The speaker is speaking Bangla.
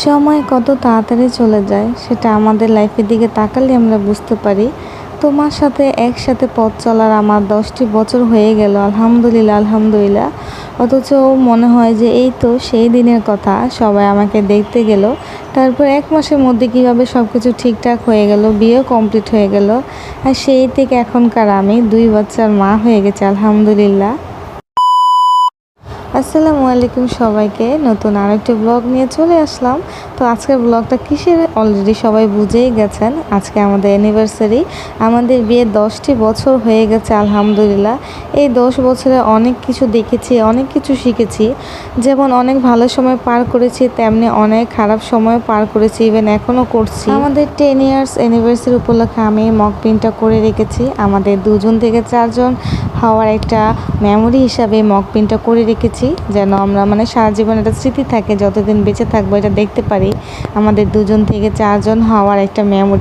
সময় কত তাড়াতাড়ি চলে যায় সেটা আমাদের লাইফের দিকে তাকালে আমরা বুঝতে পারি। তোমার সাথে একসাথে পথ চলার আমার 10টি বছর হয়ে গেল, আলহামদুলিল্লাহ আলহামদুলিল্লাহ। অথচ মনে হয় যে এই তো সেই দিনের কথা, সবাই আমাকে দেখতে গেল, তারপর 1 মাসের মধ্যে কীভাবে সব কিছু ঠিকঠাক হয়ে গেল, বিয়েও কমপ্লিট হয়ে গেল। আর সেই থেকে এখনকার আমি 2 বাচ্চার মা হয়ে গেছি, আলহামদুলিল্লাহ। আসসালামু আলাইকুম সবাইকে, নতুন আরেকটি ব্লগ নিয়ে চলে আসলাম। তো আজকের ব্লগটা কিসের অলরেডি সবাই বুঝেই গেছেন। আজকে আমাদের অ্যানিভার্সারি, আমাদের বিয়ে 10টি বছর হয়ে গেছে, আলহামদুলিল্লাহ। এই 10 বছরে অনেক কিছু দেখেছি, অনেক কিছু শিখেছি। যেমন অনেক ভালো সময় পার করেছি, তেমনি অনেক খারাপ সময় পার করেছি, ইভেন এখনও করছি। আমাদের 10 ইয়ার্স অ্যানিভার্সারি উপলক্ষে আমি মক প্রিন্টটা করে রেখেছি। আমাদের 2জন থেকে 4জন হওয়ার একটা মেমোরি হিসাবে মক প্রিন্টটা করে রেখেছি, যেন আমরা সারা জীবন একটা স্মৃতি থাকে, যতদিন বেঁচে থাকবো এটা দেখতে পারি। আমাদের 2জন থেকে 4জন হওয়ার একটা মেমোরি।